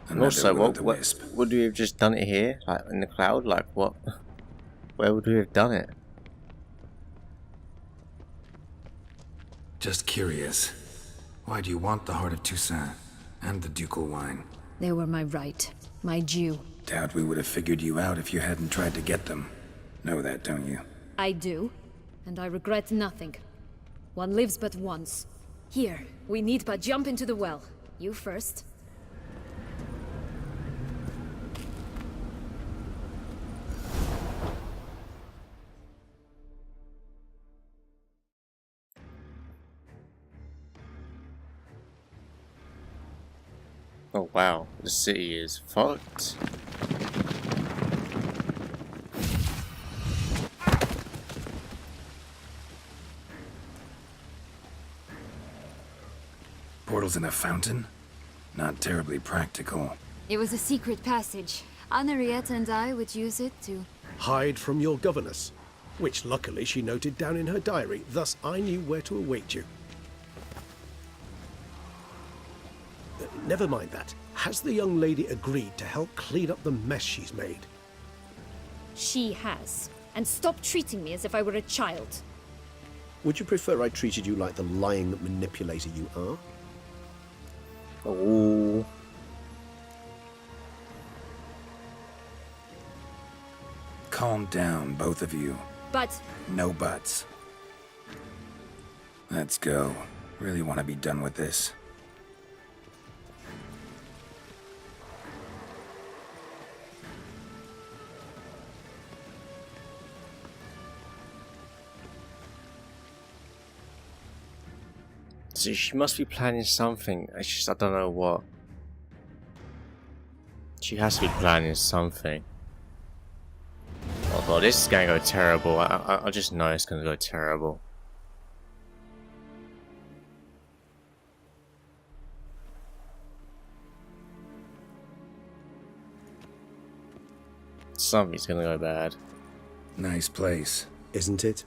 And also, what would we have just done it here, like in the cloud? Like what? Where would we have done it? Just curious. Why do you want the Heart of Toussaint and the ducal wine? They were my right, my due. Doubt we would have figured you out if you hadn't tried to get them. Know that, don't you? I do, and I regret nothing. One lives but once. Here, we need but jump into the well. You first. Oh wow, the city is fucked. Portals in a fountain? Not terribly practical. It was a secret passage. Henriette and I would use it to... hide from your governess, which luckily she noted down in her diary, thus I knew where to await you. Never mind that. Has the young lady agreed to help clean up the mess she's made? She has. And stop treating me as if I were a child. Would you prefer I treated you like the lying manipulator you are? Oh. Calm down, both of you. But... No buts. Let's go. Really want to be done with this. So she must be planning something. I don't know what. She has to be planning something. Oh god, this is gonna go terrible. I just know it's gonna go terrible. Something's gonna go bad. Nice place. Isn't it?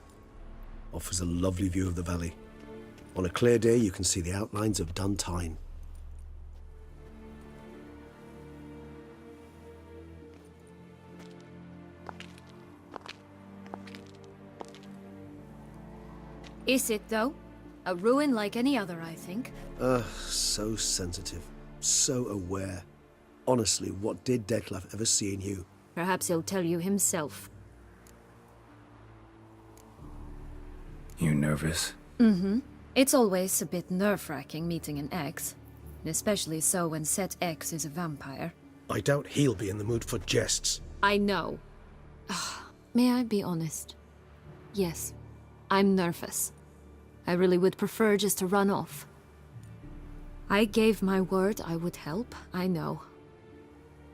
Offers a lovely view of the valley. On a clear day, you can see the outlines of Duntine. Is it, though? A ruin like any other, I think. So sensitive. So aware. Honestly, what did Detlef ever see in you? Perhaps he'll tell you himself. You nervous? Mm-hmm. It's always a bit nerve-wracking meeting an ex. Especially so when said ex is a vampire. I doubt he'll be in the mood for jests. I know. May I be honest? Yes, I'm nervous. I really would prefer just to run off. I gave my word I would help, I know.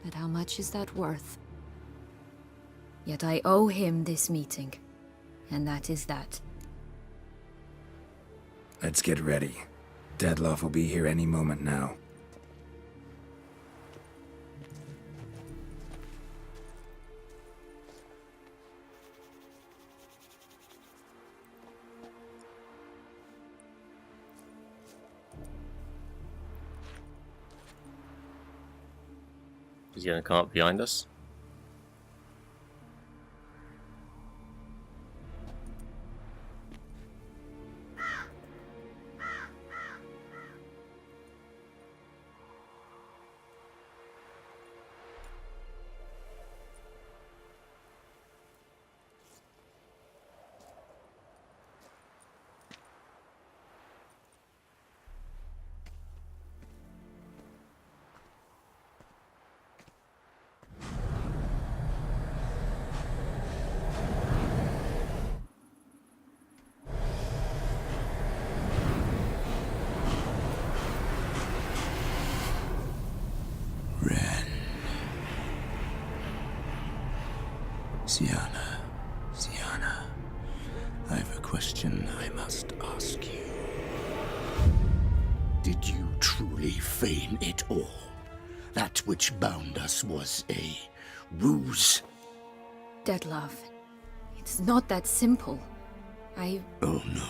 But how much is that worth? Yet I owe him this meeting. And that is that. Let's get ready. Detlef will be here any moment now. He's gonna come up behind us. Sienna, I have a question I must ask you. Did you truly feign it all? That which bound us was a ruse? Detlef, it's not that simple. Oh no,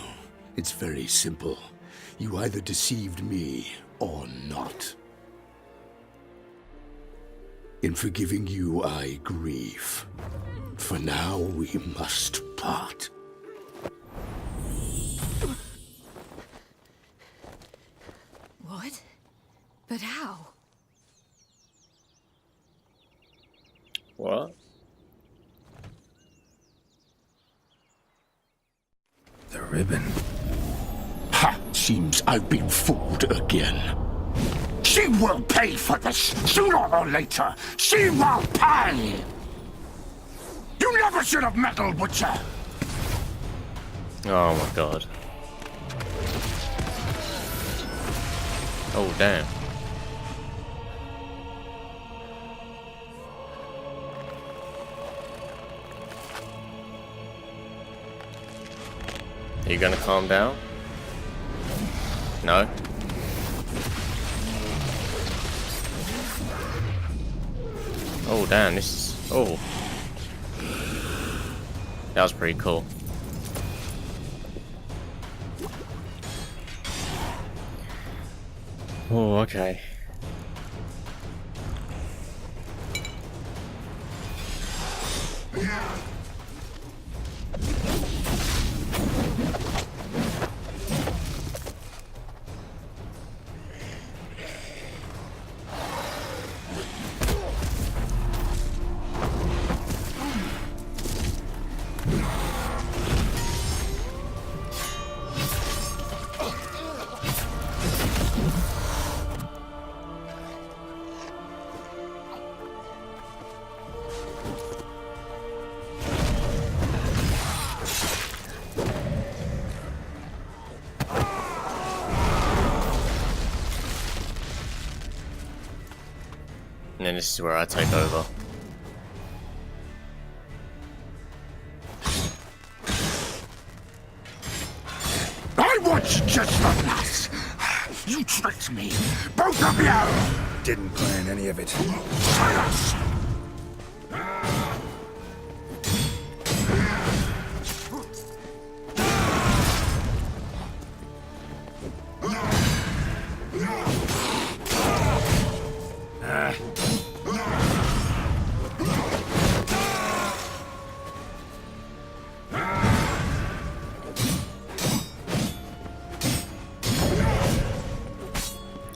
it's very simple. You either deceived me or not. In forgiving you, I grieve. For now, we must part. What? But how? What? The ribbon. Ha! Seems I've been fooled again. She will pay for this, sooner or later. She will pay! You never should have meddled, Witcher! Oh my god. Oh damn. Are you gonna calm down? No? Oh damn, this is... oh. That was pretty cool. Oh, okay. And then this is where I take over. I was just the lass! You tricked me! Both of you! Didn't plan any of it. Silence!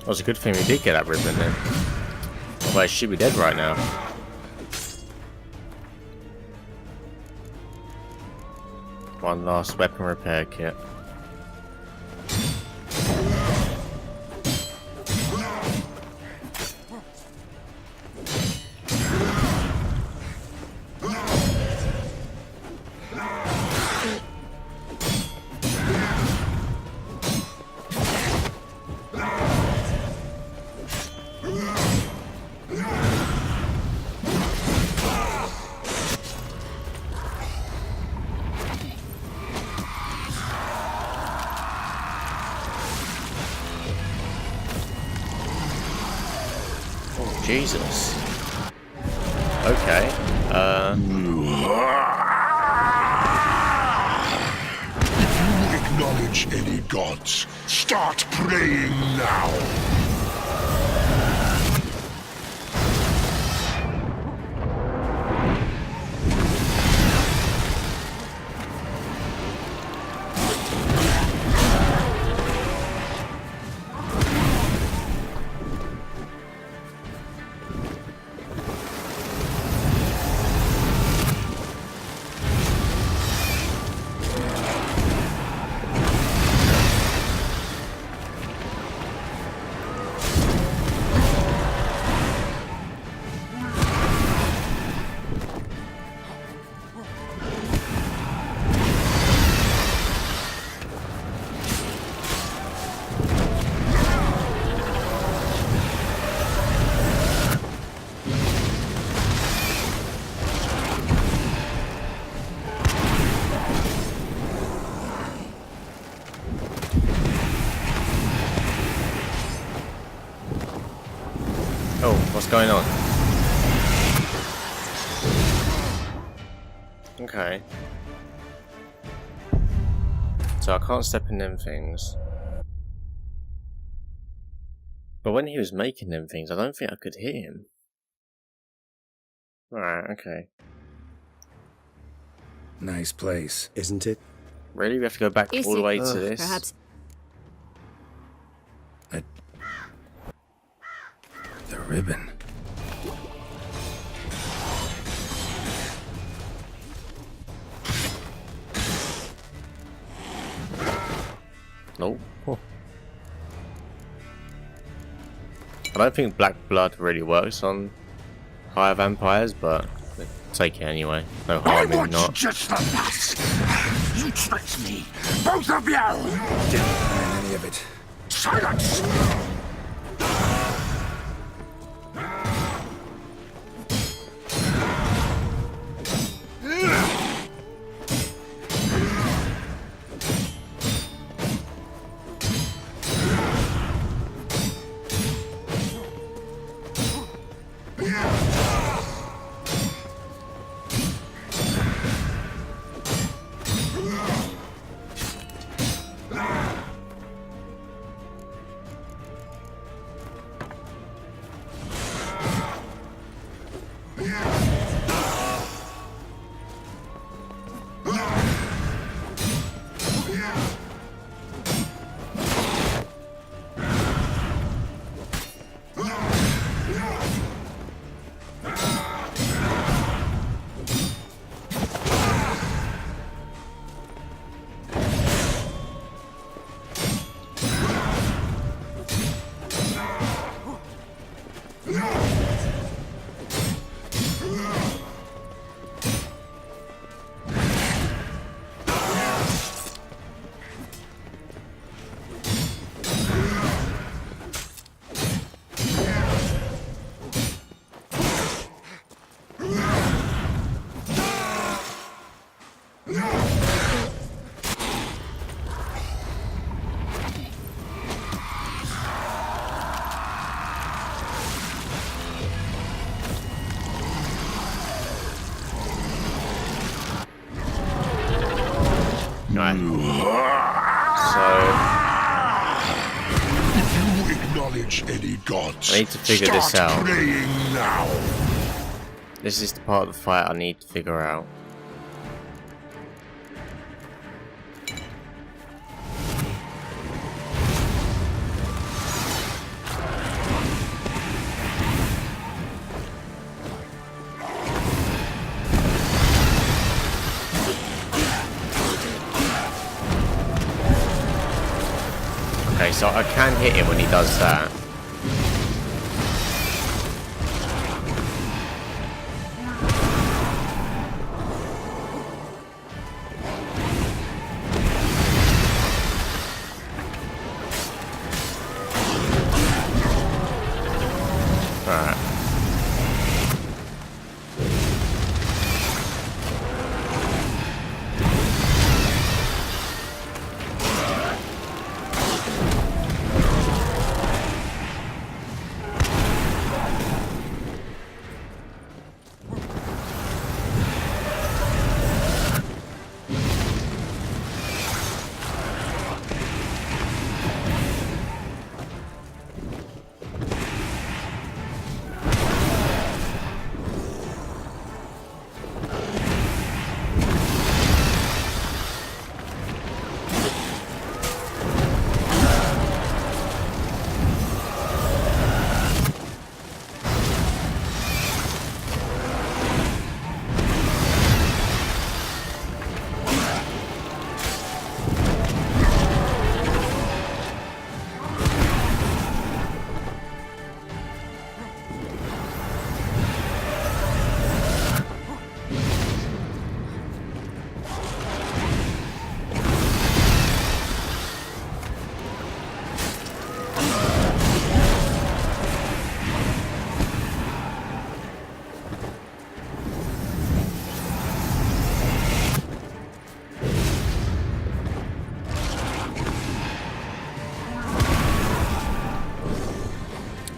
Well, it's a good thing we did get that ribbon then. Otherwise, she'd be dead right now. One last weapon repair kit. Jesus. Okay. If you acknowledge any gods, start praying now! Oh, what's going on? Okay. So I can't step in them things. But when he was making them things, I don't think I could hit him. Right, okay. Nice place. Isn't it? Really? We have to go back Is all the it? way to this? Perhaps. The ribbon. Nope. Oh. I don't think black blood really works on higher vampires, but take it anyway. No I harm in want you not. just the last. You tricked me, both of you. Didn't plan any of it. Silence. Right. If you acknowledge any gods, I need to figure this start out. praying now. This is the part of the fight I need to figure out. Okay, so I can hit him when he does that. Alright.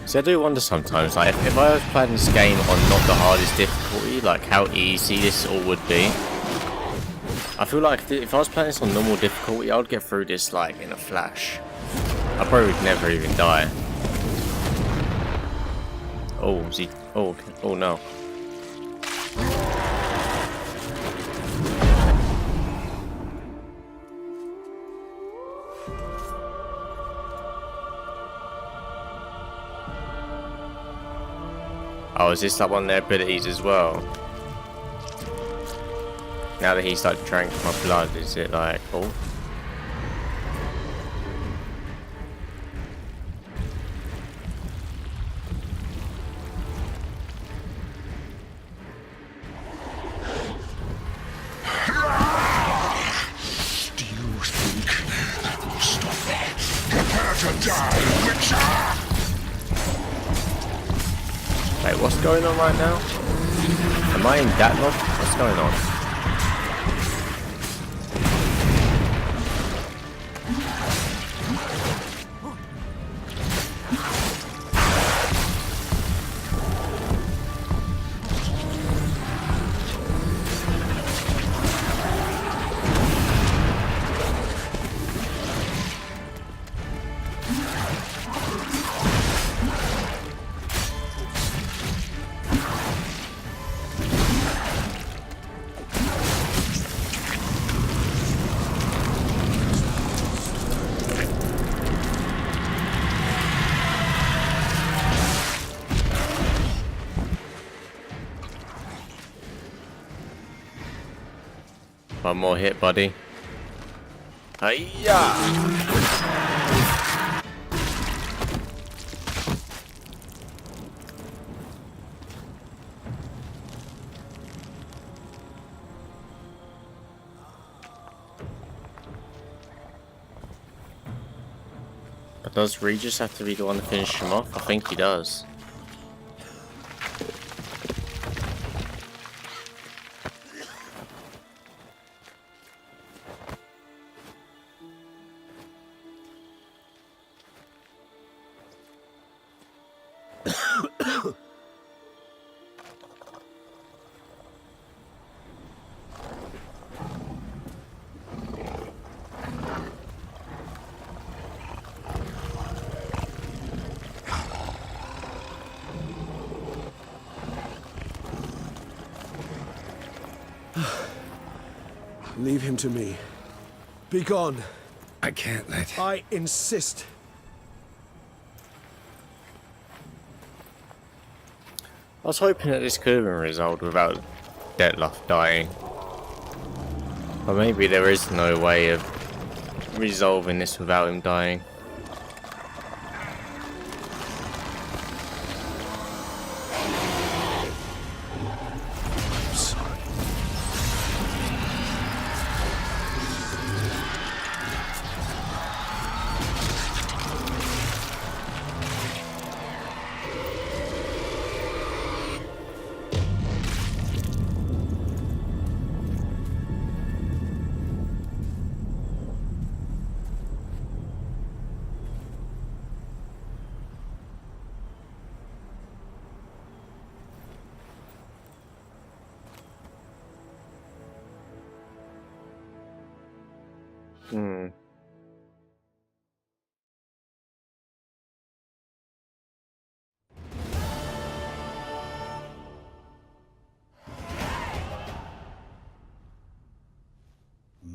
See, I do wonder sometimes, like, if I was playing this game on not the hardest difficulty, like how easy this all would be. I feel like if I was playing this on normal difficulty, I would get through this, like, in a flash. I probably would never even die. Oh, is he... Oh, okay. Oh no. Oh, is this like one of their abilities as well? Now that he's like drank my blood, is it like, oh? Do you think that will stop me? Prepare to die, Witcher! Wait, what's going on right now? Am I in Datlov? What's going on? One more hit, buddy. Hiya! But does Regis have to be the one to finish him off? I think he does. Leave him to me. Be gone. I can't let... I insist. I was hoping that this could have been resolved without Detlef dying. But maybe there is no way of resolving this without him dying.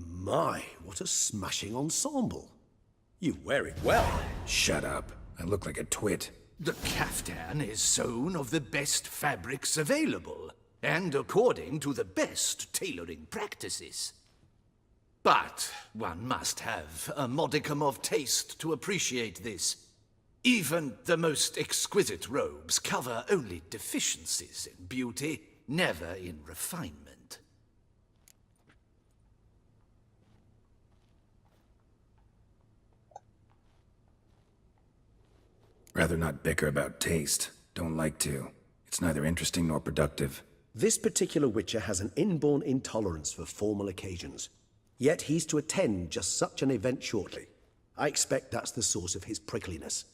My, what a smashing ensemble. You wear it well. Shut up. I look like a twit. The caftan is sewn of the best fabrics available, and according to the best tailoring practices. But one must have a modicum of taste to appreciate this. Even the most exquisite robes cover only deficiencies in beauty, never in refinement. Rather not bicker about taste. Don't like to. It's neither interesting nor productive. This particular Witcher has an inborn intolerance for formal occasions. Yet he's to attend just such an event shortly. I expect that's the source of his prickliness.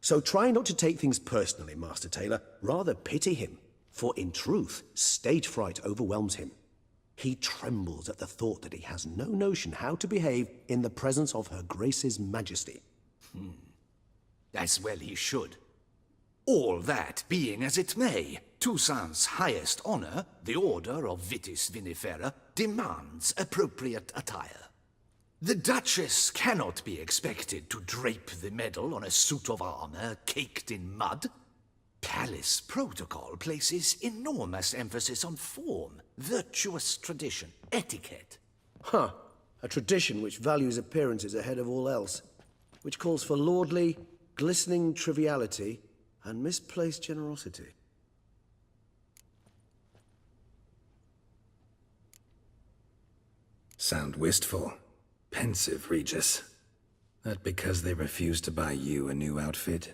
So try not to take things personally, Master Taylor. Rather pity him. For in truth, stage fright overwhelms him. He trembles at the thought that he has no notion how to behave in the presence of Her Grace's Majesty. As well he should. All that being as it may, Toussaint's highest honor, the Order of Vitis Vinifera, demands appropriate attire. The Duchess cannot be expected to drape the medal on a suit of armor caked in mud. Palace protocol places enormous emphasis on form, virtuous tradition, etiquette. Huh. A tradition which values appearances ahead of all else. Which calls for lordly, glistening triviality and misplaced generosity. Sound wistful. Pensive, Regis. That because they refused to buy you a new outfit?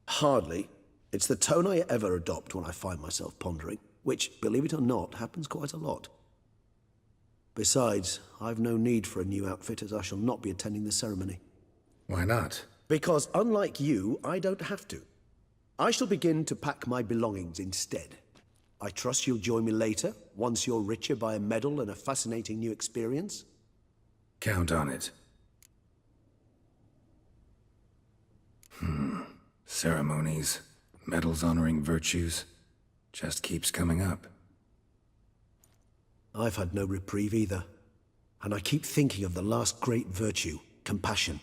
Hardly. It's the tone I ever adopt when I find myself pondering, which, believe it or not, happens quite a lot. Besides, I've no need for a new outfit as I shall not be attending the ceremony. Why not? Because unlike you, I don't have to. I shall begin to pack my belongings instead. I trust you'll join me later, once you're richer by a medal and a fascinating new experience? Count on it. Ceremonies, medals honoring virtues, just keeps coming up. I've had no reprieve either. And I keep thinking of the last great virtue, compassion.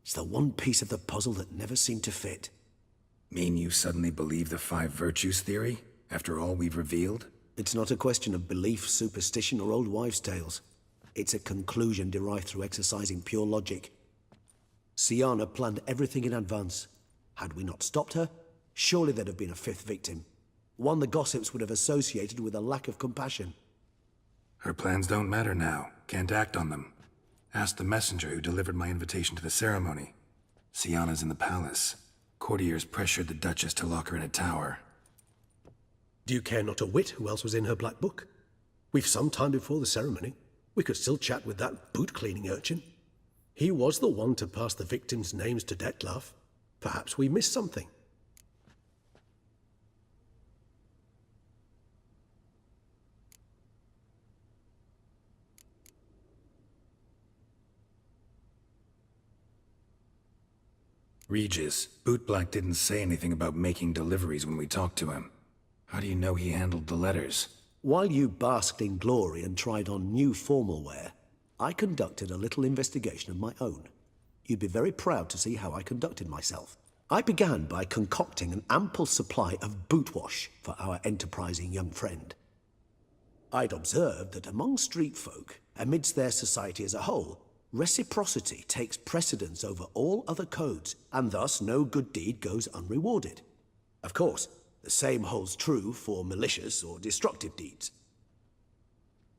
It's the one piece of the puzzle that never seemed to fit. Mean you suddenly believe the 5 virtues theory, after all we've revealed? It's not a question of belief, superstition, or old wives' tales. It's a conclusion derived through exercising pure logic. Siana planned everything in advance. Had we not stopped her, surely there'd have been a 5th victim. One the gossips would have associated with a lack of compassion. Her plans don't matter now. Can't act on them. Ask the messenger who delivered my invitation to the ceremony. Siana's in the palace. Courtiers pressured the Duchess to lock her in a tower. Do you care not a whit who else was in her black book? We've some time before the ceremony. We could still chat with that boot-cleaning urchin. He was the one to pass the victims' names to Dettlaff. Perhaps we missed something. Regis, Bootblack didn't say anything about making deliveries when we talked to him. How do you know he handled the letters? While you basked in glory and tried on new formal wear, I conducted a little investigation of my own. You'd be very proud to see how I conducted myself. I began by concocting an ample supply of boot wash for our enterprising young friend. I'd observed that among street folk, amidst their society as a whole, reciprocity takes precedence over all other codes, and thus no good deed goes unrewarded. Of course, the same holds true for malicious or destructive deeds.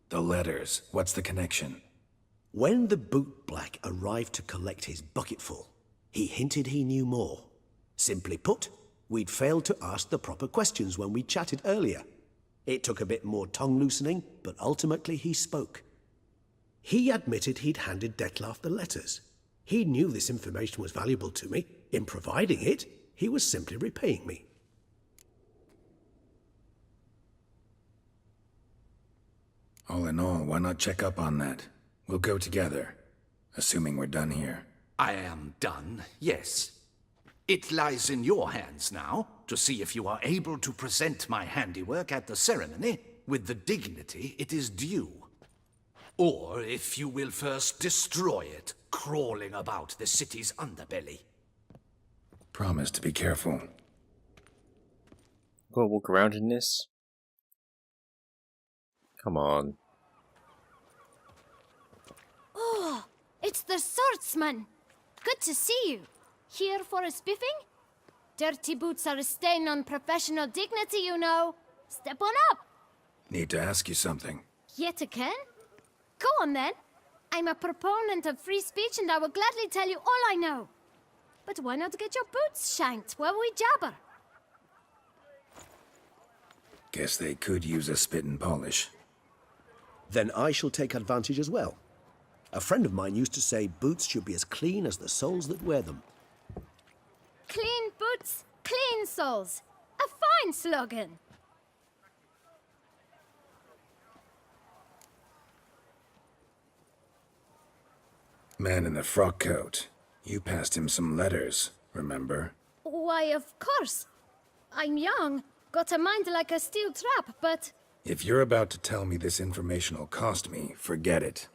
The letters. What's the connection? When the bootblack arrived to collect his bucketful, he hinted he knew more. Simply put, we'd failed to ask the proper questions when we chatted earlier. It took a bit more tongue-loosening, but ultimately he spoke. He admitted he'd handed Dettlaff the letters. He knew this information was valuable to me. In providing it, he was simply repaying me. All in all, why not check up on that? We'll go together, assuming we're done here. I am done, yes. It lies in your hands now to see if you are able to present my handiwork at the ceremony with the dignity it is due. Or if you will first destroy it, crawling about the city's underbelly. Promise to be careful. Gotta walk around in this? Come on. Oh, it's the swordsman. Good to see you. Here for a spiffing? Dirty boots are a stain on professional dignity, you know. Step on up. Need to ask you something. Yet again? Go on then. I'm a proponent of free speech and I will gladly tell you all I know. But why not get your boots shanked while we jabber? Guess they could use a spit and polish. Then I shall take advantage as well. A friend of mine used to say boots should be as clean as the soles that wear them. Clean boots, clean soles. A fine slogan. Man in the frock coat. You passed him some letters, remember? Why, of course. I'm young, got a mind like a steel trap, but... If you're about to tell me this information will cost me, forget it.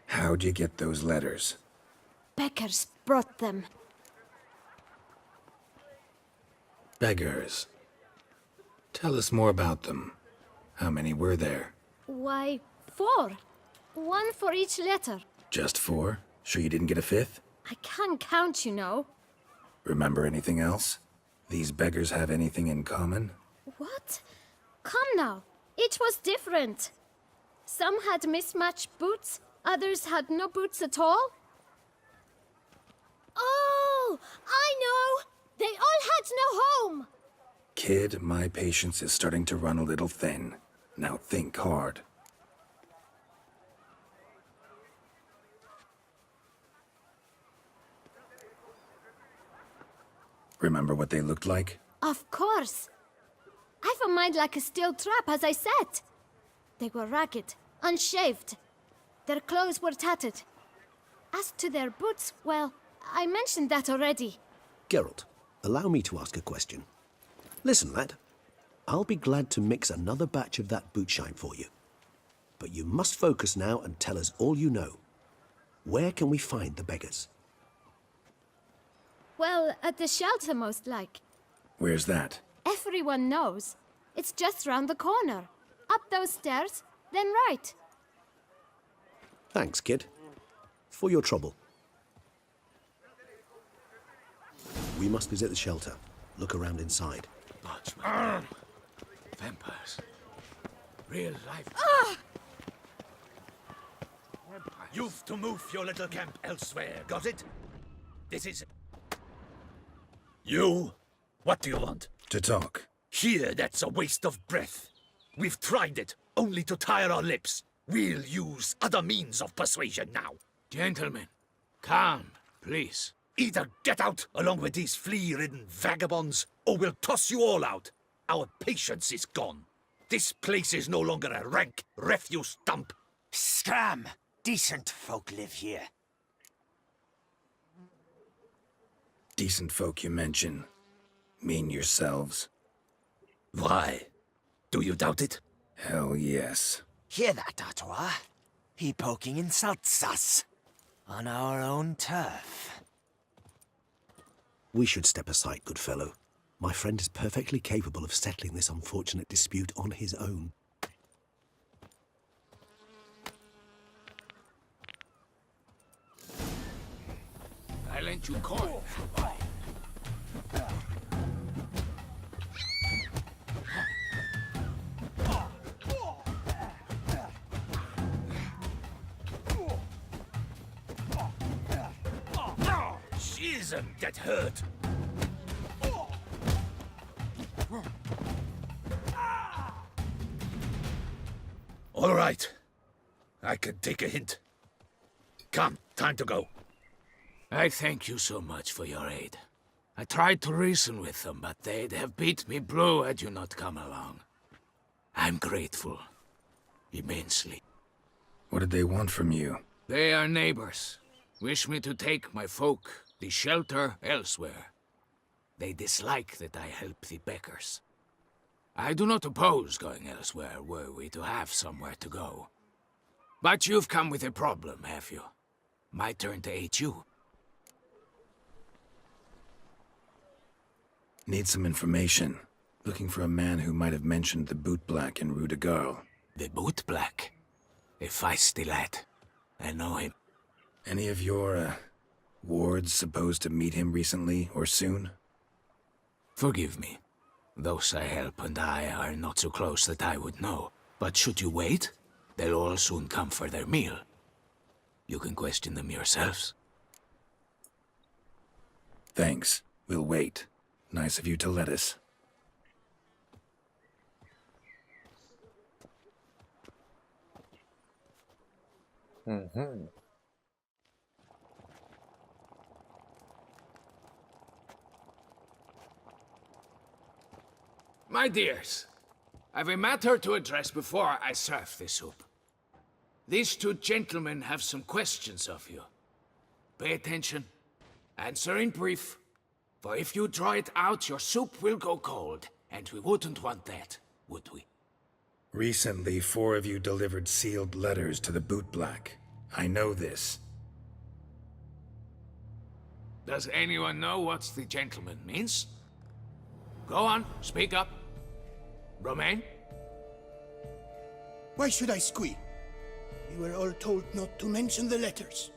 How'd you get those letters? Beckers brought them. Beggars. Tell us more about them. How many were there? Why, 4. One for each letter. Just 4? Sure you didn't get a 5th? I can't count, you know. Remember anything else? These beggars have anything in common? What? Come now. Each was different. Some had mismatched boots, others had no boots at all. Oh, I know! They all had no home! Kid, my patience is starting to run a little thin. Now think hard. Remember what they looked like? Of course. I've a mind like a steel trap, as I said. They were ragged, unshaved. Their clothes were tattered. As to their boots, well, I mentioned that already. Geralt, allow me to ask a question. Listen, lad. I'll be glad to mix another batch of that bootshine for you. But you must focus now and tell us all you know. Where can we find the beggars? Well, at the shelter, most like. Where's that? Everyone knows. It's just round the corner. Up those stairs, then right. Thanks, kid. For your trouble. We must visit the shelter. Look around inside. Dutchman. Vampires. Real life. You've to move your little camp elsewhere, got it? This is... You? What do you want? To talk. Here, that's a waste of breath. We've tried it, only to tire our lips. We'll use other means of persuasion now. Gentlemen, calm, please. Either get out along with these flea-ridden vagabonds, or we'll toss you all out. Our patience is gone. This place is no longer a rank refuse dump. Scram! Decent folk live here. Decent folk you mention. Mean yourselves? Why? Do you doubt it? Hell yes. Hear that, Artois? He poking insults us. On our own turf. We should step aside, good fellow. My friend is perfectly capable of settling this unfortunate dispute on his own. I lent you coin. Isn't that hurt? All right. I can take a hint. Come, time to go. I thank you so much for your aid. I tried to reason with them, but they'd have beat me blue had you not come along. I'm grateful. Immensely. What did they want from you? They are neighbors. Wish me to take my folk, the shelter, elsewhere. They dislike that I help the beggars. I do not oppose going elsewhere, were we to have somewhere to go. But you've come with a problem, have you? My turn to aid you. Need some information. Looking for a man who might have mentioned the bootblack in Rue de Garl. The bootblack? A feisty lad. I know him. Any of your, wards supposed to meet him recently or soon? Forgive me. Those I help and I are not so close that I would know. But should you wait, they'll all soon come for their meal. You can question them yourselves. Thanks. We'll wait. Nice of you to let us. My dears, I've a matter to address before I serve the soup. These two gentlemen have some questions of you. Pay attention. Answer in brief. For if you draw it out, your soup will go cold. And we wouldn't want that, would we? Recently, 4 of you delivered sealed letters to the bootblack. I know this. Does anyone know what the gentleman means? Go on, speak up. Romaine? Why should I squeal? We were all told not to mention the letters.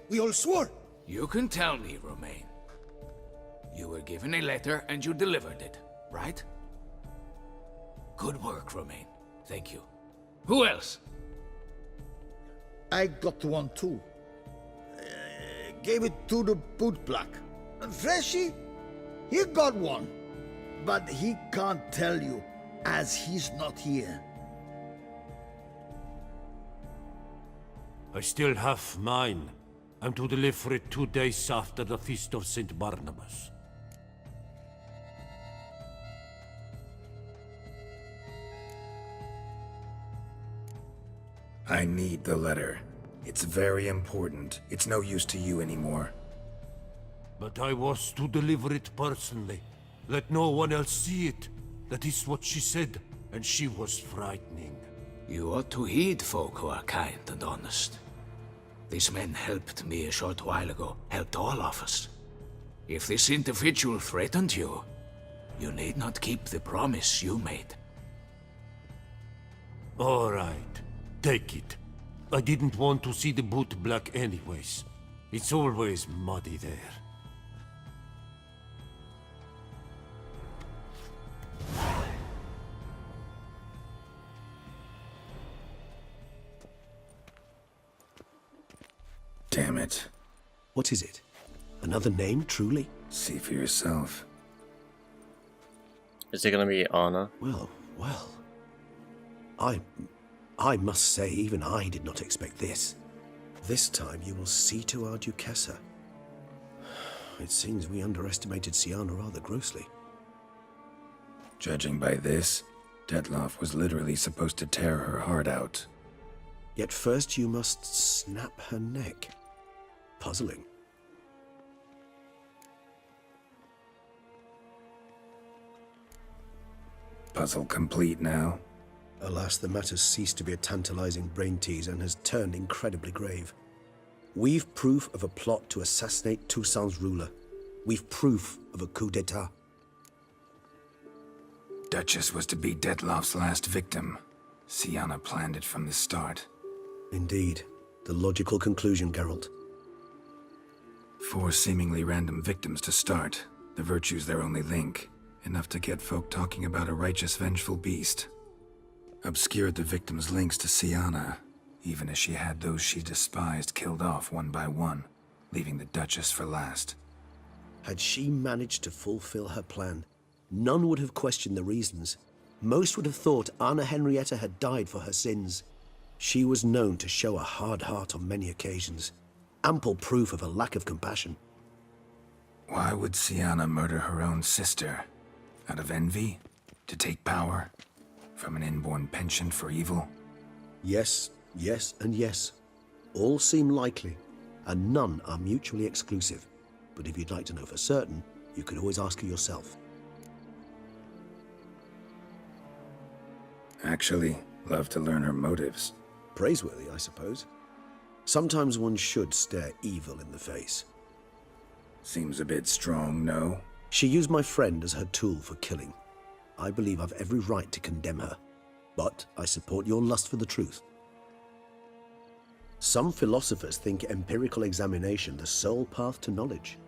We all swore. You can tell me, Romaine. You were given a letter and you delivered it, right? Good work, Romaine. Thank you. Who else? I got one too. Gave it to the bootblack. And Freshy, he got one. But he can't tell you, as he's not here. I still have mine. I'm to deliver it 2 days after the Feast of St. Barnabas. I need the letter. It's very important. It's no use to you anymore. But I was to deliver it personally. Let no one else see it. That is what she said, and she was frightening. You ought to heed folk who are kind and honest. These men helped me a short while ago, helped all of us. If this individual threatened you, you need not keep the promise you made. All right, take it. I didn't want to see the bootblack anyways. It's always muddy there. Damn it. What is it? Another name, truly? See for yourself. Is it gonna be Anna? Well. I must say, even I did not expect this. This time you will see to our Duchessa. It seems we underestimated Siana rather grossly. Judging by this, Detloff was literally supposed to tear her heart out. Yet first you must snap her neck. Puzzling. Puzzle complete now. Alas, the matter's ceased to be a tantalizing brain tease and has turned incredibly grave. We've proof of a plot to assassinate Toussaint's ruler. We've proof of a coup d'etat. Duchess was to be Detloff's last victim. Siana planned it from the start. Indeed. The logical conclusion, Geralt. 4 seemingly random victims to start. The virtue's their only link. Enough to get folk talking about a righteous, vengeful beast. Obscured the victims' links to Siana, even as she had those she despised killed off one by one, leaving the Duchess for last. Had she managed to fulfill her plan, none would have questioned the reasons. Most would have thought Anna Henrietta had died for her sins. She was known to show a hard heart on many occasions. Ample proof of a lack of compassion. Why would Siana murder her own sister? Out of envy? To take power? From an inborn penchant for evil? Yes, and yes. All seem likely, and none are mutually exclusive. But if you'd like to know for certain, you could always ask her yourself. Actually, love to learn her motives. Praiseworthy, I suppose. Sometimes one should stare evil in the face. Seems a bit strong, no? She used my friend as her tool for killing. I believe I've every right to condemn her, but I support your lust for the truth. Some philosophers think empirical examination the sole path to knowledge.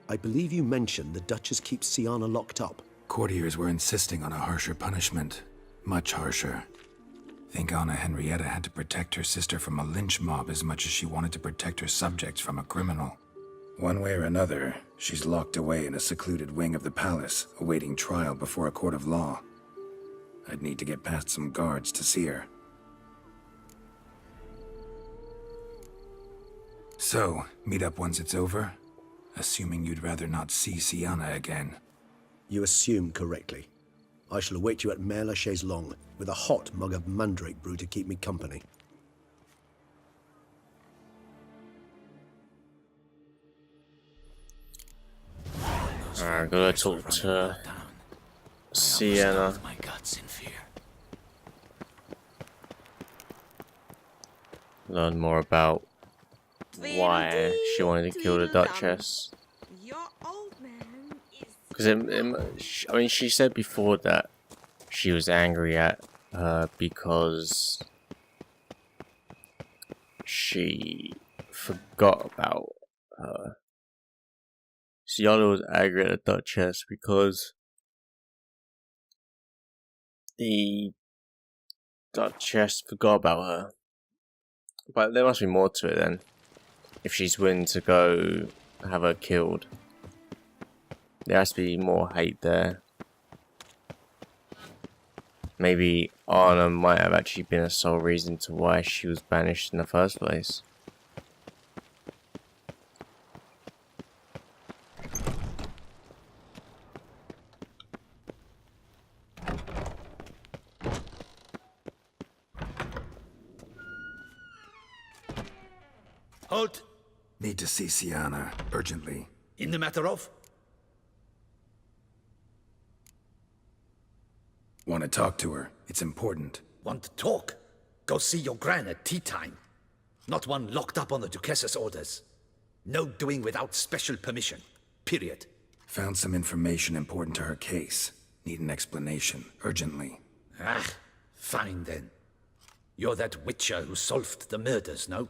I believe you mentioned the Duchess keeps Siana locked up. Courtiers were insisting on a harsher punishment. Much harsher. Think Anna Henrietta had to protect her sister from a lynch mob as much as she wanted to protect her subjects from a criminal. One way or another, she's locked away in a secluded wing of the palace, awaiting trial before a court of law. I'd need to get past some guards to see her. So, meet up once it's over? Assuming you'd rather not see Siana again. You assume correctly. I shall await you at Mare la Chaise-Longue with a hot mug of mandrake brew to keep me company. I'm gonna talk to Sienna. My guts in fear. Learn more about why she wanted to kill the Duchess. Your old man is Because I mean, she said before that she was angry at her because she forgot about her. Sienna was angry at the Duchess because the Duchess forgot about her. But there must be more to it then. If she's willing to go have her killed. There has to be more hate there. Maybe Anna might have actually been a sole reason to why she was banished in the first place. Halt! Need to see Sienna, urgently. In the matter of? Want to talk to her. It's important. Want to talk? Go see your gran at tea time. Not one locked up on the Duchess's orders. No doing without special permission. Period. Found some information important to her case. Need an explanation, urgently. Ah, fine then. You're that witcher who solved the murders, no?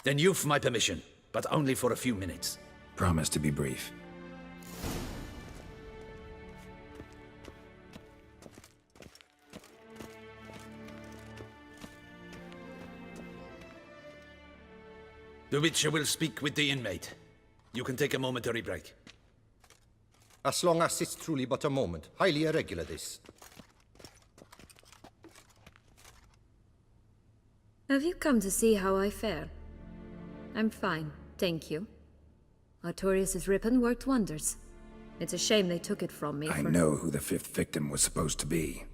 Then you've my permission, but only for a few minutes. Promise to be brief. The Witcher will speak with the inmate. You can take a momentary break. As long as it's truly but a moment. Highly irregular, this. Have you come to see how I fare? I'm fine, thank you. Artorius' ribbon worked wonders. It's a shame they took it from me. I know who the fifth victim was supposed to be.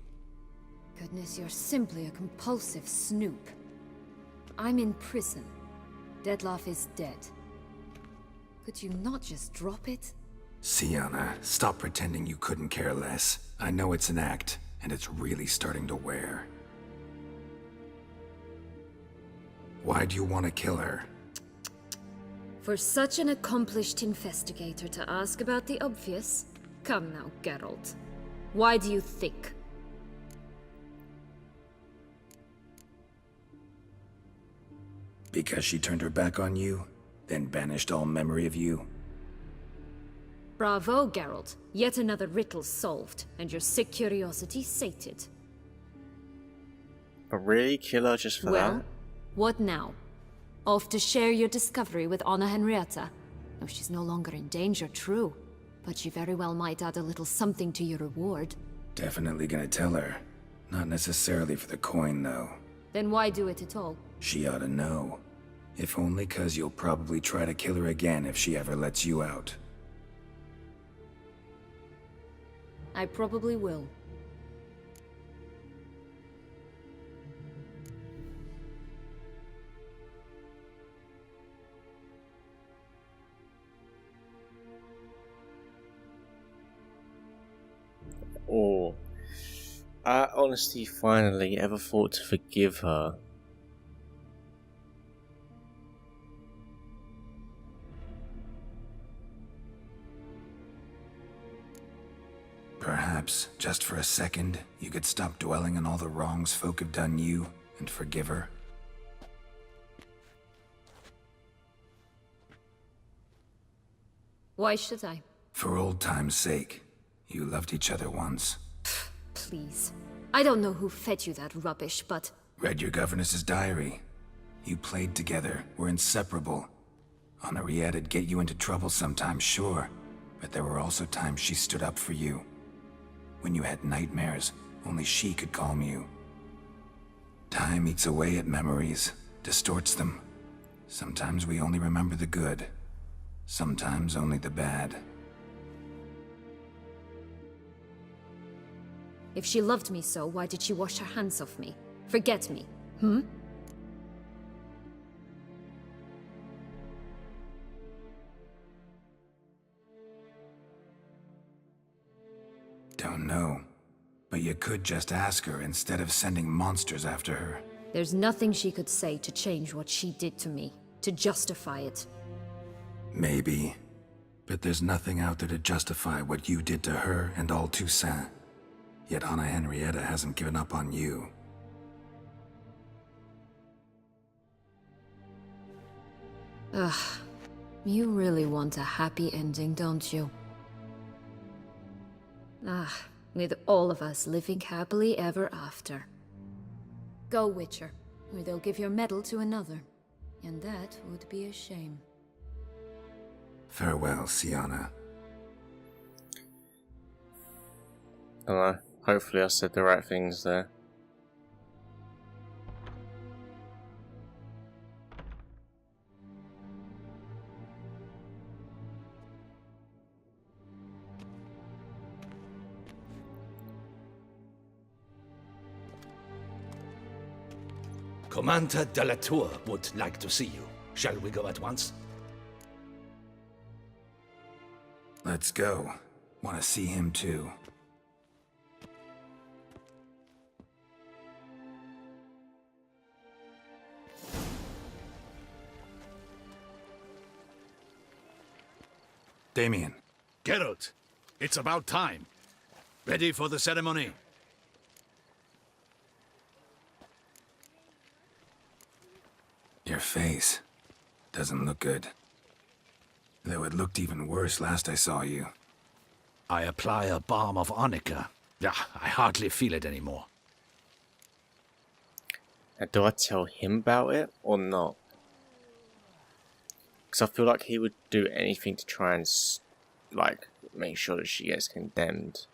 Goodness, you're simply a compulsive snoop. I'm in prison. Dettlaff is dead. Could you not just drop it? Sienna, stop pretending you couldn't care less. I know it's an act, and it's really starting to wear. Why do you want to kill her? For such an accomplished investigator to ask about the obvious? Come now, Geralt. Why do you think? Because she turned her back on you, then banished all memory of you? Bravo, Geralt. Yet another riddle solved, and your sick curiosity sated. But really? Kill her just for that? Well, what now? Off to share your discovery with Anna Henrietta? No, she's no longer in danger, true. But she very well might add a little something to your reward. Definitely gonna tell her. Not necessarily for the coin, though. Then why do it at all? She ought to know. If only 'cause you'll probably try to kill her again if she ever lets you out. I probably will. Or I honestly finally ever thought to forgive her. Perhaps, just for a second, you could stop dwelling on all the wrongs folk have done you and forgive her. Why should I? For old time's sake. You loved each other once. Please. I don't know who fed you that rubbish, but... Read your governess's diary. You played together, were inseparable. Henriette'd get you into trouble sometimes, sure. But there were also times she stood up for you. When you had nightmares, only she could calm you. Time eats away at memories, distorts them. Sometimes we only remember the good. Sometimes only the bad. If she loved me so, why did she wash her hands off me? Forget me, hmm? Don't know. But you could just ask her instead of sending monsters after her. There's nothing she could say to change what she did to me, to justify it. Maybe. But there's nothing out there to justify what you did to her and all Toussaint. Yet Anna Henrietta hasn't given up on you. Ugh. You really want a happy ending, don't you? With all of us living happily ever after. Go, Witcher, or they'll give your medal to another. And that would be a shame. Farewell, Sienna. I don't know. Hopefully I said the right things there. Commander de la Tour would like to see you. Shall we go at once? Let's go. Want to see him too. Damien. Geralt, it's about time. Ready for the ceremony? Your face doesn't look good. Though it looked even worse last I saw you. I apply a balm of arnica. Yeah, I hardly feel it anymore. And do I tell him about it or not? Because I feel like he would do anything to try and, like, make sure that she gets condemned.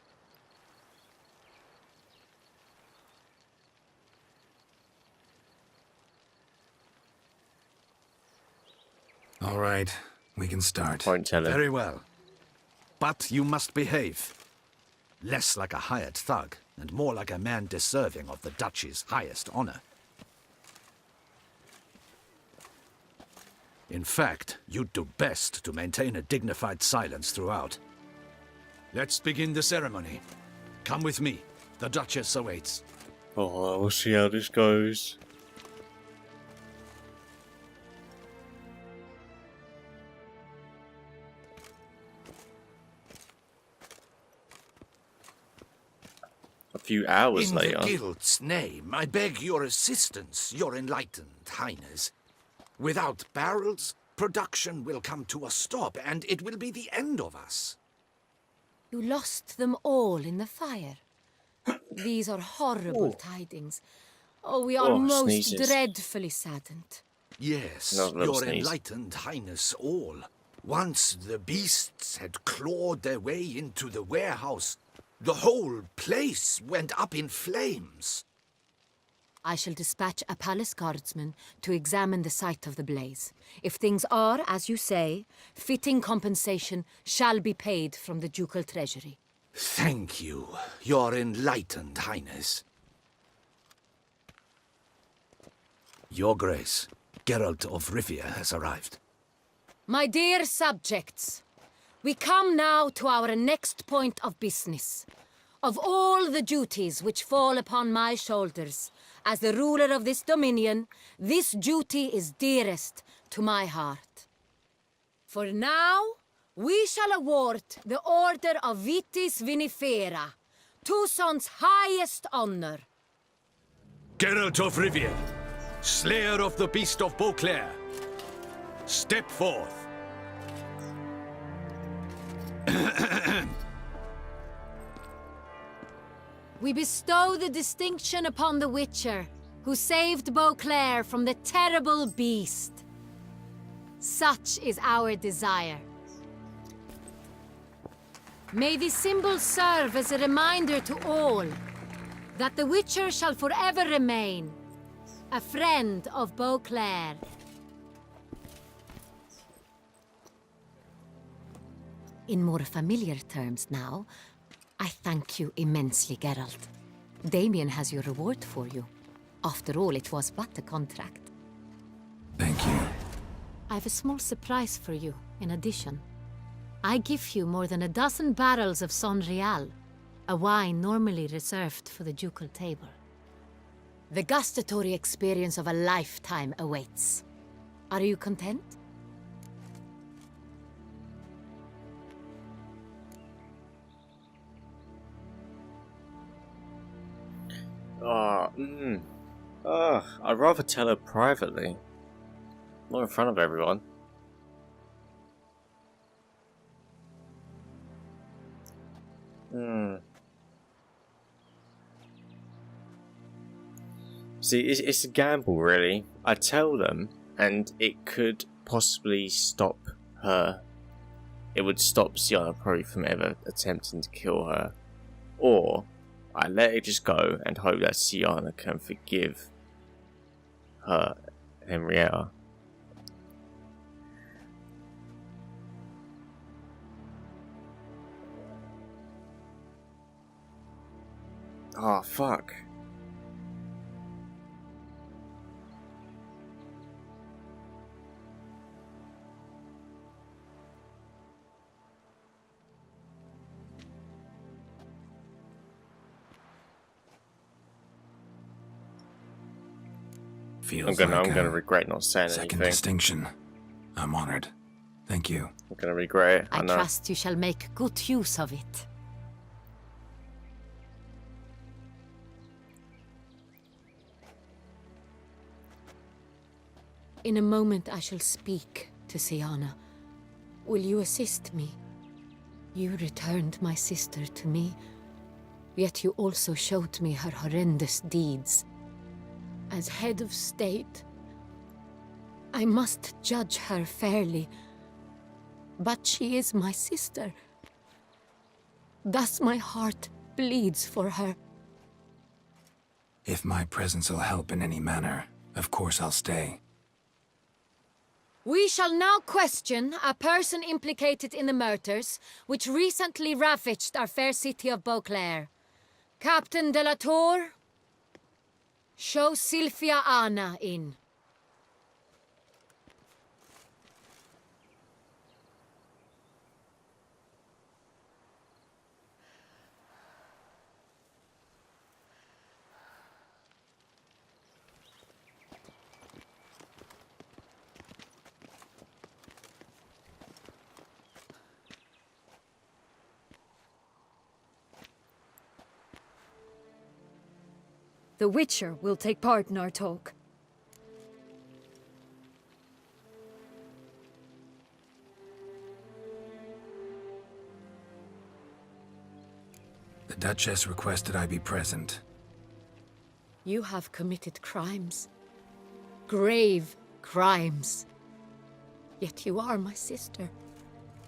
All right, we can start. Won't tell him. Very well. But you must behave. Less like a hired thug, and more like a man deserving of the Duchy's highest honor. In fact, you'd do best to maintain a dignified silence throughout. Let's begin the ceremony. Come with me. The Duchess awaits. Oh, we'll see how this goes. A few hours later. In the Guild's name, I beg your assistance, your enlightened highness. Without barrels, production will come to a stop, and it will be the end of us. You lost them all in the fire. These are horrible tidings. Oh, we are most sneezes. dreadfully saddened. Yes, No, little your sneeze. enlightened highness all. Once the beasts had clawed their way into the warehouse, the whole place went up in flames. I shall dispatch a palace guardsman to examine the site of the blaze. If things are, as you say, fitting compensation shall be paid from the ducal treasury. Thank you, your enlightened highness. Your Grace, Geralt of Rivia has arrived. My dear subjects, we come now to our next point of business. Of all the duties which fall upon my shoulders, as the ruler of this dominion, this duty is dearest to my heart. For now, we shall award the Order of Vitis Vinifera, Toussaint's highest honor. Geralt of Rivia, slayer of the beast of Beauclair, step forth. We bestow the distinction upon the Witcher, who saved Beauclair from the terrible beast. Such is our desire. May this symbol serve as a reminder to all that the Witcher shall forever remain a friend of Beauclair. In more familiar terms now, I thank you immensely, Geralt. Damien has your reward for you. After all, it was but a contract. Thank you. I have a small surprise for you, in addition. I give you more than a dozen barrels of Son Real, a wine normally reserved for the ducal table. The gustatory experience of a lifetime awaits. Are you content? I'd rather tell her privately, not in front of everyone. See, it's a gamble, really. I tell them, and it could possibly stop her. It would stop Sienna probably from ever attempting to kill her. Or I let it just go and hope that Sienna can forgive her, Henrietta. Oh, fuck. Feels I'm like gonna a regret not saying second anything. distinction. I'm honored. Thank you. I'm gonna regret it. I know. trust you shall make good use of it. In a moment I shall speak to Sienna. Will you assist me? You returned my sister to me, yet you also showed me her horrendous deeds. As head of state, I must judge her fairly. But she is my sister. Thus my heart bleeds for her. If my presence will help in any manner, of course I'll stay. We shall now question a person implicated in the murders which recently ravaged our fair city of Beauclair. Captain de la Tour, show Sylvia Anna in. The Witcher will take part in our talk. The Duchess requested I be present. You have committed crimes. Grave crimes. Yet you are my sister,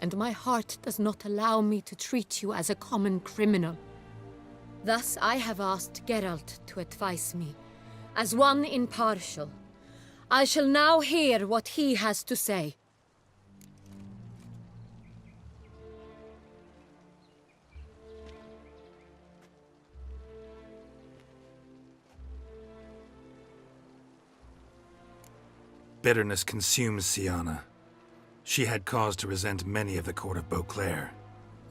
and my heart does not allow me to treat you as a common criminal. Thus I have asked Geralt to advise me, as one impartial. I shall now hear what he has to say. Bitterness consumes Sienna. She had cause to resent many of the court of Beauclair.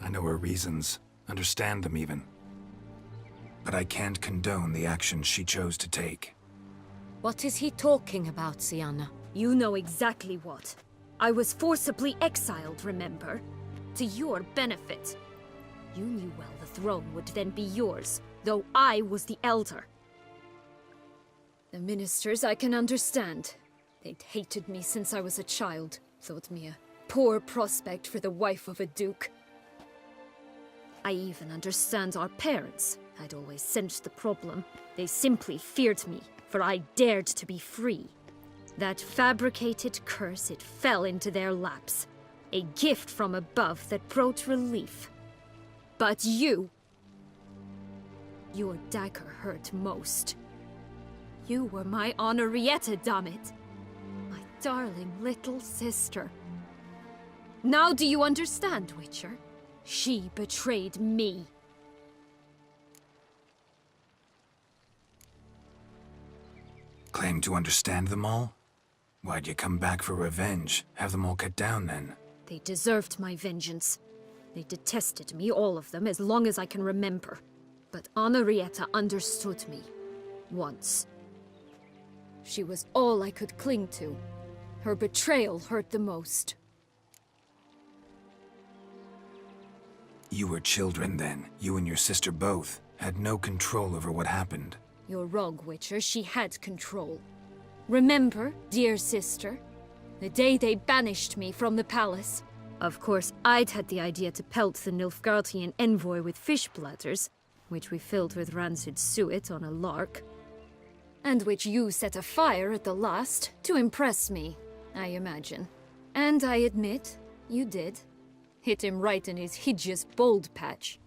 I know her reasons, understand them even. But I can't condone the actions she chose to take. What is he talking about, Sienna? You know exactly what. I was forcibly exiled, remember? To your benefit. You knew well the throne would then be yours, though I was the elder. The ministers I can understand. They'd hated me since I was a child, thought me a poor prospect for the wife of a duke. I even understand our parents. I'd always sensed the problem. They simply feared me, for I dared to be free. That fabricated curse, it fell into their laps. A gift from above that brought relief. But you... your dagger hurt most. You were my Henrietta, dammit. My darling little sister. Now do you understand, Witcher? She betrayed me. Claim to understand them all? Why'd you come back for revenge? Have them all cut down then? They deserved my vengeance. They detested me, all of them, as long as I can remember. But Henrietta understood me. Once. She was all I could cling to. Her betrayal hurt the most. You were children then. You and your sister both had no control over what happened. You're wrong, Witcher. She had control. Remember, dear sister, the day they banished me from the palace? Of course, I'd had the idea to pelt the Nilfgaardian envoy with fish bladders, which we filled with rancid suet on a lark, and which you set afire at the last to impress me, I imagine. And I admit, you did. Hit him right in his hideous bald patch.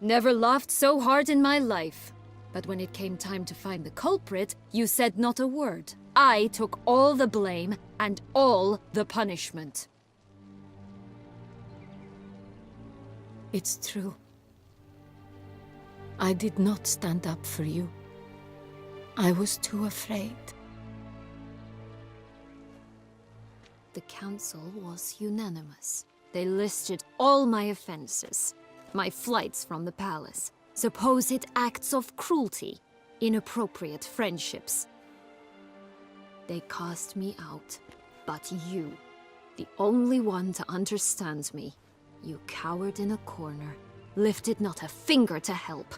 Never laughed so hard in my life. But when it came time to find the culprit, you said not a word. I took all the blame and all the punishment. It's true. I did not stand up for you. I was too afraid. The council was unanimous. They listed all my offenses. My flights from the palace, supposed acts of cruelty, inappropriate friendships. They cast me out, but you, the only one to understand me, you cowered in a corner, lifted not a finger to help.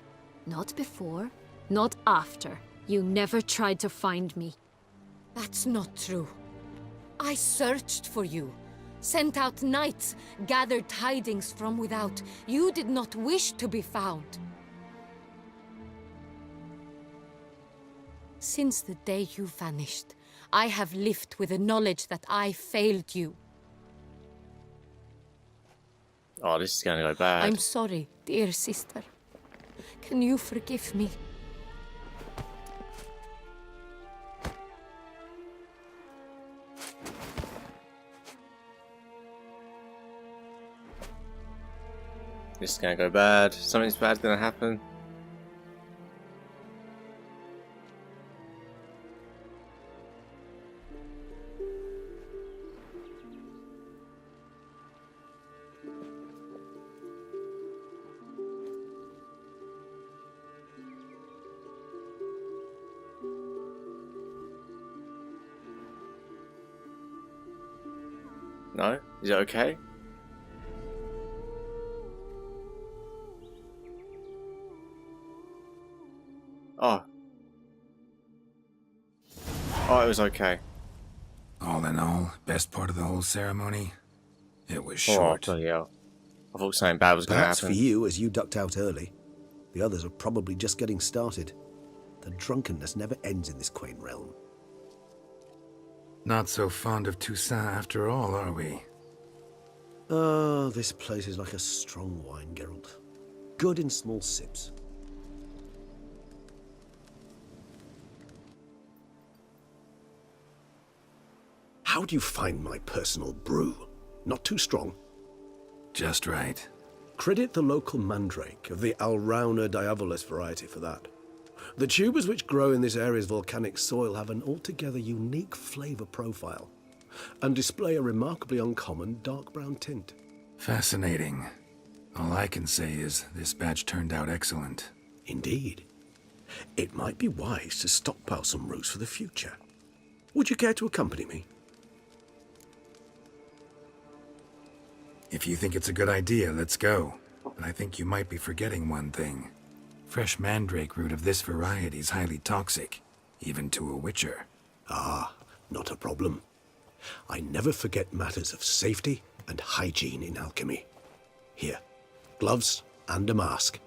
Not before, not after. You never tried to find me. That's not true. I searched for you. Sent out knights, gathered tidings from without. You did not wish to be found. Since the day you vanished, I have lived with the knowledge that I failed you. Oh, this is gonna go bad. I'm sorry, dear sister. Can you forgive me? This is gonna go bad. Something's bad's gonna happen. No? Is it okay? Oh. Oh, it was okay. All in all, best part of the whole ceremony? It was Oh, short. bloody hell. I thought something bad was going to Perhaps happen. for you, as you ducked out early. The others are probably just getting started. The drunkenness never ends in this quaint realm. Not so fond of Toussaint after all, are we? Oh, this place is like a strong wine, Geralt. Good in small sips. How do you find my personal brew? Not too strong? Just right. Credit the local mandrake of the Alrauna diavolis variety for that. The tubers which grow in this area's volcanic soil have an altogether unique flavour profile and display a remarkably uncommon dark brown tint. Fascinating. All I can say is this batch turned out excellent. Indeed. It might be wise to stockpile some roots for the future. Would you care to accompany me? If you think it's a good idea, let's go. But I think you might be forgetting one thing. Fresh mandrake root of this variety is highly toxic, even to a witcher. Ah, not a problem. I never forget matters of safety and hygiene in alchemy. Here, gloves and a mask.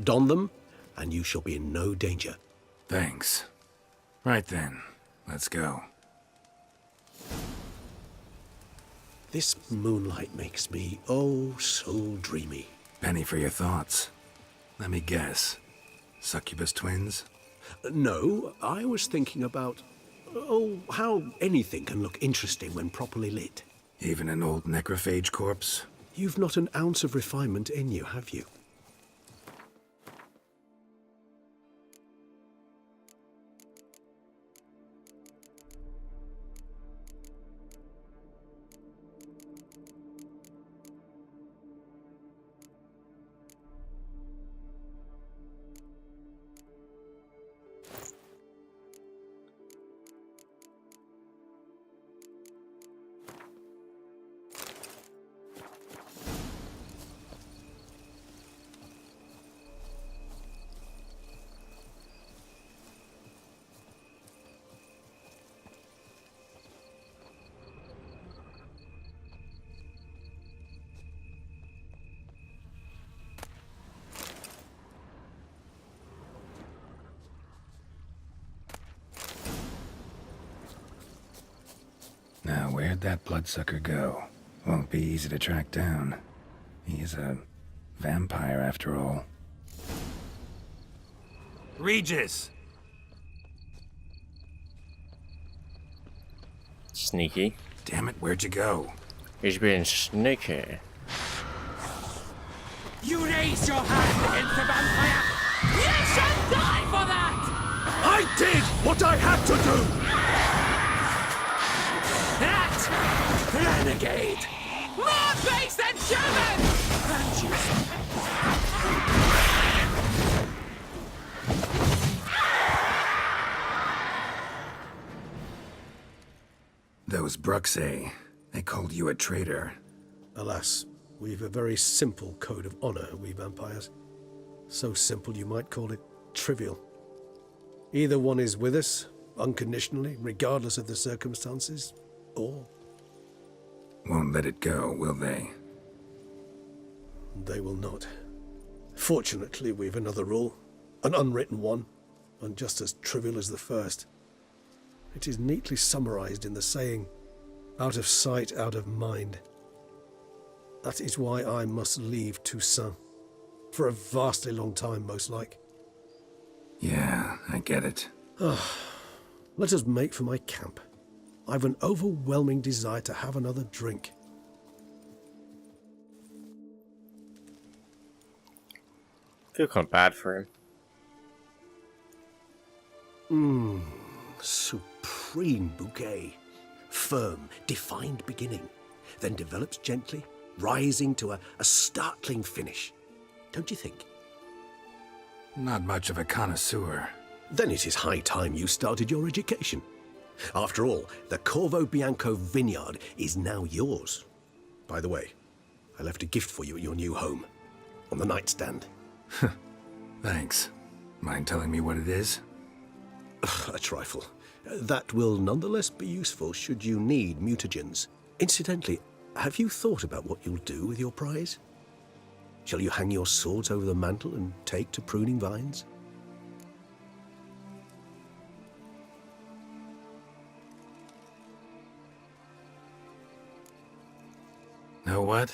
Don them, and you shall be in no danger. Thanks. Right then, let's go. This moonlight makes me, oh, so dreamy. Penny for your thoughts. Let me guess. Succubus twins? No, I was thinking about, oh, how anything can look interesting when properly lit. Even an old necrophage corpse? You've not an ounce of refinement in you, have you? Where'd that bloodsucker go? Won't be easy to track down. He's a vampire after all. Regis! Sneaky. Damn it, where'd you go? He's being sneaky. You raise your hand against the vampire! You shall die for that! I did what I had to do! That renegade! More base than Those Bruxay, they called you a traitor. Alas, we've a very simple code of honor, we vampires. So simple you might call it trivial. Either one is with us, unconditionally, regardless of the circumstances, or... Won't let it go, will they? They will not. Fortunately, we've another rule, an unwritten one, and just as trivial as the first. It is neatly summarized in the saying, out of sight, out of mind. That is why I must leave Toussaint. For a vastly long time, most like. Yeah, I get it. Let us make for my camp. I've an overwhelming desire to have another drink. Feel kind of bad for him. Supreme bouquet. Firm, defined beginning, then develops gently, rising to a startling finish. Don't you think? Not much of a connoisseur. Then it is high time you started your education. After all, the Corvo Bianco vineyard is now yours. By the way, I left a gift for you at your new home, on the nightstand. Thanks. Mind telling me what it is? A trifle. That will nonetheless be useful should you need mutagens. Incidentally, have you thought about what you'll do with your prize? Shall you hang your swords over the mantle and take to pruning vines? Know what?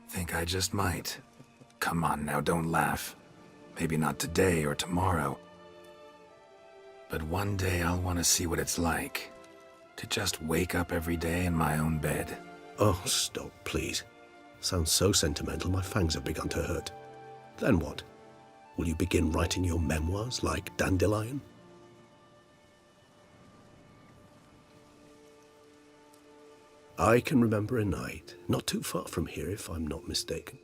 Think I just might. Come on now, don't laugh. Maybe not today or tomorrow. But one day I'll want to see what it's like. To just wake up every day in my own bed. Oh, stop, please. Sounds so sentimental, my fangs have begun to hurt. Then what? Will you begin writing your memoirs like Dandelion? I can remember a night, not too far from here if I'm not mistaken.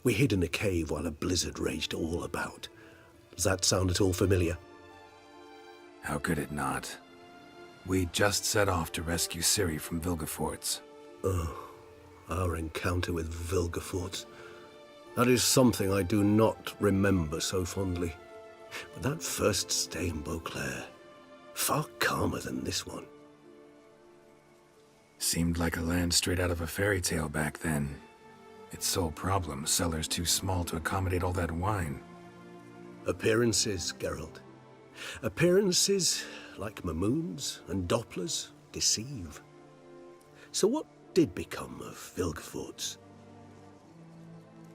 We hid in a cave while a blizzard raged all about. Does that sound at all familiar? How could it not? We just set off to rescue Ciri from Vilgefortz. Oh, our encounter with Vilgefortz. That is something I do not remember so fondly. But that first stay in Beauclair, far calmer than this one. Seemed like a land straight out of a fairy tale back then. Its sole problem, cellars too small to accommodate all that wine. Appearances, Geralt. Appearances, like Mamoons and Dopplers, deceive. So what did become of Vilgefortz?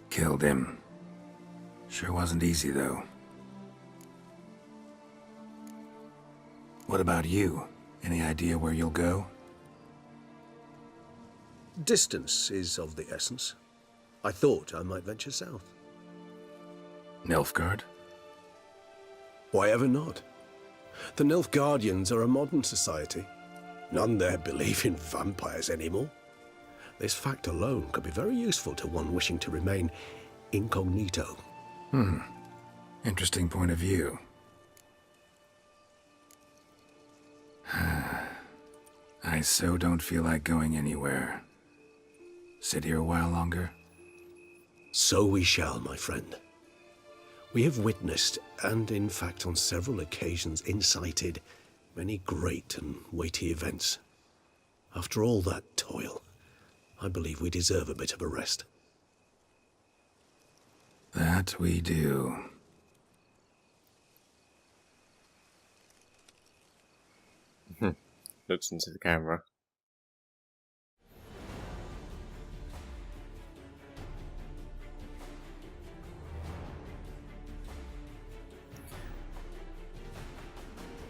Killed him. Sure wasn't easy, though. What about you? Any idea where you'll go? Distance is of the essence. I thought I might venture south. Nilfgaard? Why ever not? The Nilfgaardians are a modern society. None there believe in vampires anymore. This fact alone could be very useful to one wishing to remain incognito. Interesting point of view. I so don't feel like going anywhere. Sit here a while longer? So we shall, my friend. We have witnessed, and in fact on several occasions incited, many great and weighty events. After all that toil, I believe we deserve a bit of a rest. That we do. Looks into the camera.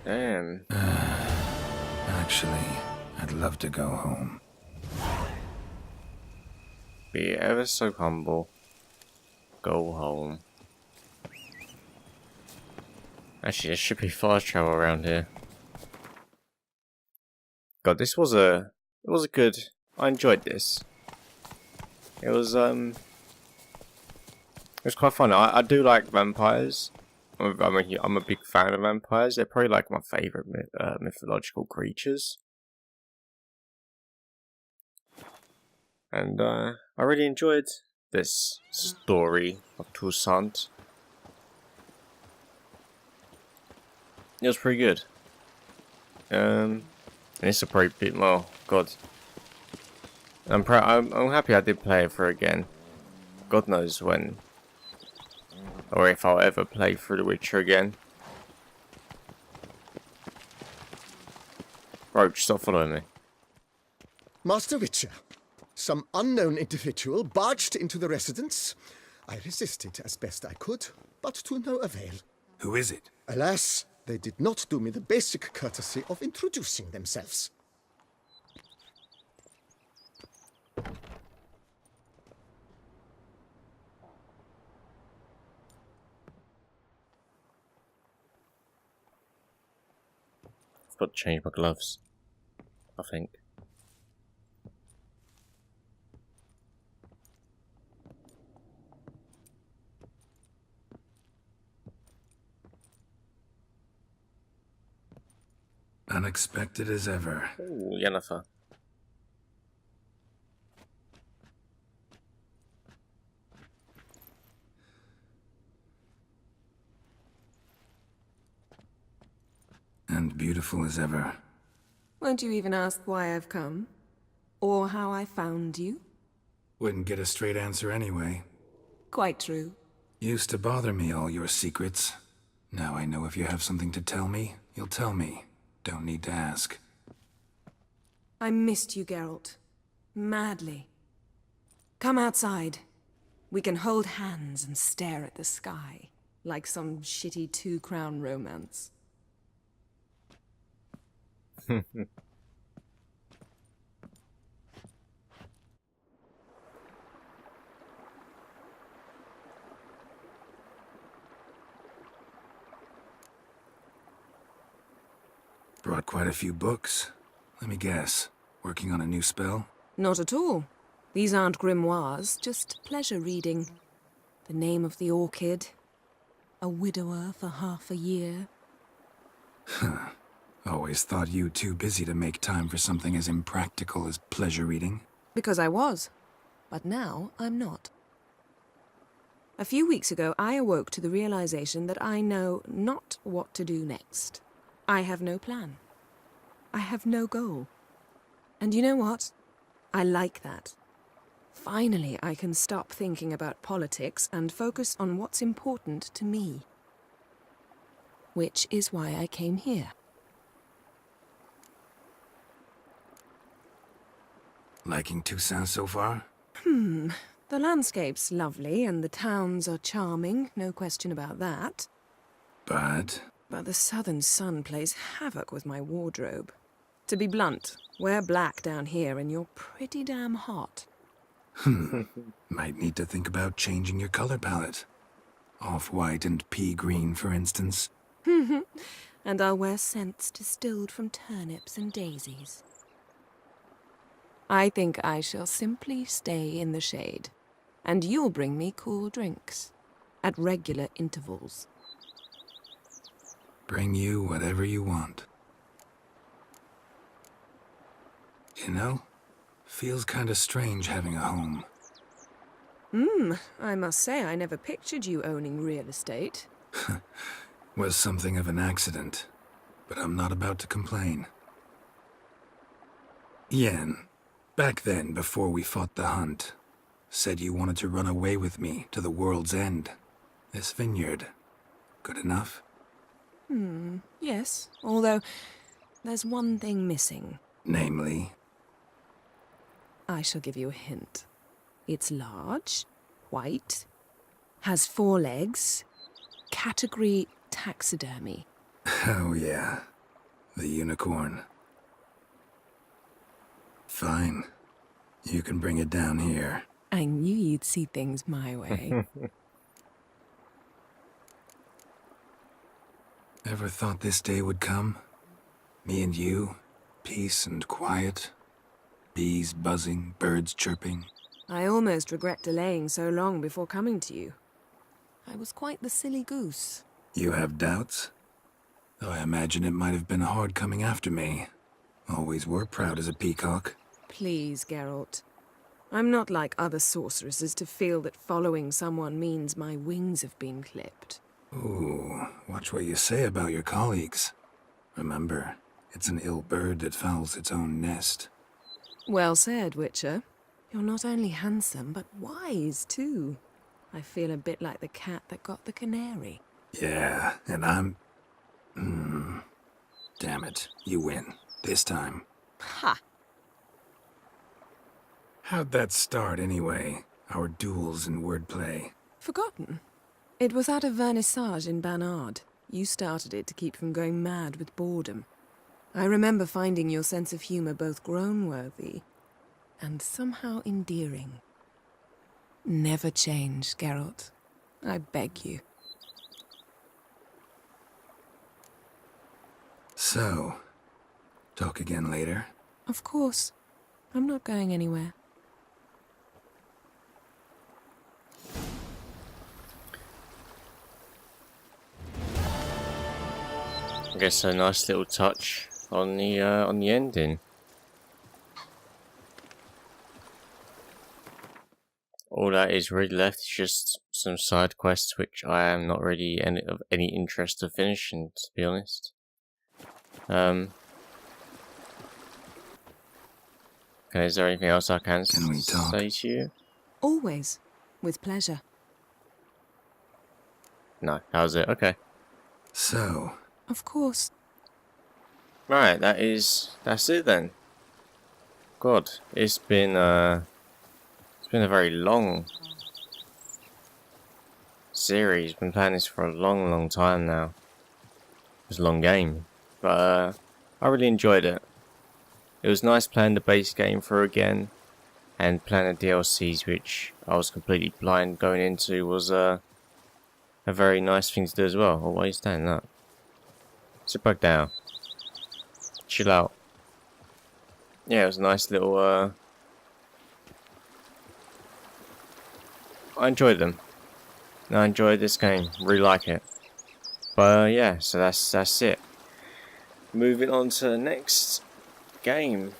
Damn. Actually, I'd love to go home. Be ever so humble. Go home. Actually, there should be fast travel around here. God, this was a... It was a good... I enjoyed this. It was quite fun. I do like vampires. I'm a big fan of vampires. They're probably like my favourite mythological creatures. And I really enjoyed this story of Toussaint. It was pretty good. And it's a pretty bit more. God, I'm happy I did play it through again. God knows when, or if I'll ever play through The Witcher again. Roach, stop following me. Master Witcher, some unknown individual barged into the residence. I resisted as best I could, but to no avail. Who is it? Alas, they did not do me the basic courtesy of introducing themselves. I've got to change my gloves, I think. Unexpected as ever. Ooh, Yennefer. And beautiful as ever. Won't you even ask why I've come? Or how I found you? Wouldn't get a straight answer anyway. Quite true. Used to bother me, all your secrets. Now I know if you have something to tell me, you'll tell me. Don't need to ask. I missed you, Geralt. Madly. Come outside. We can hold hands and stare at the sky, like some shitty two-crown romance. Brought quite a few books. Let me guess. Working on a new spell? Not at all. These aren't grimoires, just pleasure reading. The Name of the Orchid. A widower for half a year. Huh. Always thought you too busy to make time for something as impractical as pleasure reading. Because I was. But now I'm not. A few weeks ago, I awoke to the realization that I know not what to do next. I have no plan. I have no goal. And you know what? I like that. Finally, I can stop thinking about politics and focus on what's important to me. Which is why I came here. Liking Toussaint so far? The landscape's lovely and the towns are charming, no question about that. But the southern sun plays havoc with my wardrobe. To be blunt, wear black down here and you're pretty damn hot. Might need to think about changing your color palette. Off-white and pea green, for instance. And I'll wear scents distilled from turnips and daisies. I think I shall simply stay in the shade. And you'll bring me cool drinks. At regular intervals. Bring you whatever you want. You know, feels kinda strange having a home. I must say I never pictured you owning real estate. Was something of an accident, but I'm not about to complain. Yen, back then, before we fought the hunt, said you wanted to run away with me to the world's end. This vineyard, good enough? Yes, although there's one thing missing. Namely? I shall give you a hint. It's large, white, has 4 legs, category taxidermy. Oh yeah, The unicorn. Fine. You can bring it down here. I knew you'd see things my way. Ever thought this day would come? Me and you, peace and quiet. Bees buzzing, birds chirping. I almost regret delaying so long before coming to you. I was quite the silly goose. You have doubts? Though I imagine it might have been hard coming after me. Always were proud as a peacock. Please, Geralt. I'm not like other sorceresses to feel that following someone means my wings have been clipped. Ooh, watch what you say about your colleagues. Remember, it's an ill bird that fouls its own nest. Well said, Witcher. You're not only handsome, but wise, too. I feel a bit like the cat that got the canary. Yeah, and I'm... Damn it, you win. This time. Ha! How'd that start, anyway? Our duels and wordplay. Forgotten? It was at a vernissage in Banard. You started it to keep from going mad with boredom. I remember finding your sense of humor both groan-worthy and somehow endearing. Never change, Geralt. I beg you. So, talk again later? Of course. I'm not going anywhere. I guess a nice little touch on the ending. All that is really left is just some side quests, which I am not really of any interest to finishing, to be honest. Okay, is there anything else I can say to you? Always. With pleasure. No, how's it? Okay. So. Of course. Right, that's it then. God, it's been a very long series. Been playing this for a long time now. It's a long game, but I really enjoyed it. It was nice playing the base game through again, and playing the DLCs, which I was completely blind going into, was a very nice thing to do as well. Oh, why are you standing up? Sit back down. Chill out. Yeah, it was a nice little, I enjoyed them. I enjoyed this game. Really like it. But yeah, so that's it. Moving on to the next game.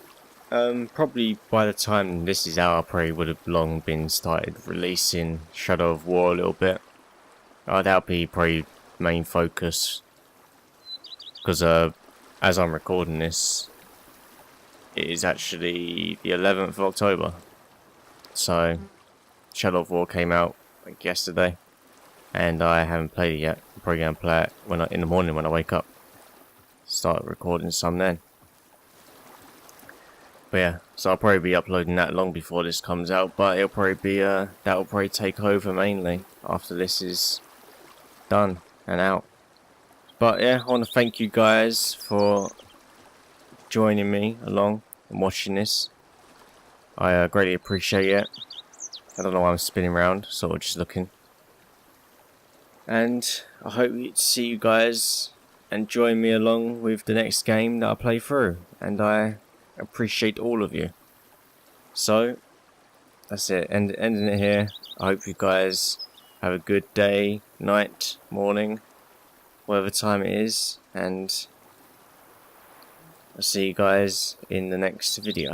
Probably by the time this is out, I probably would have long been started releasing Shadow of War a little bit. That'll be probably main focus. Because as I'm recording this, it is actually the 11th of October. So, Shadow of War came out like yesterday, and I haven't played it yet. I'm probably going to play it in the morning when I wake up. Start recording some then. But yeah, so I'll probably be uploading that long before this comes out, but it'll probably be, that'll probably take over mainly after this is done and out. But yeah, I want to thank you guys for joining me along and watching this. I greatly appreciate it. I don't know why I'm spinning around, sort of just looking. And I hope to see you guys and join me along with the next game that I play through. And I appreciate all of you. So, that's it. Ending it here. I hope you guys have a good day, night, morning, whatever time it is, and I'll see you guys in the next video.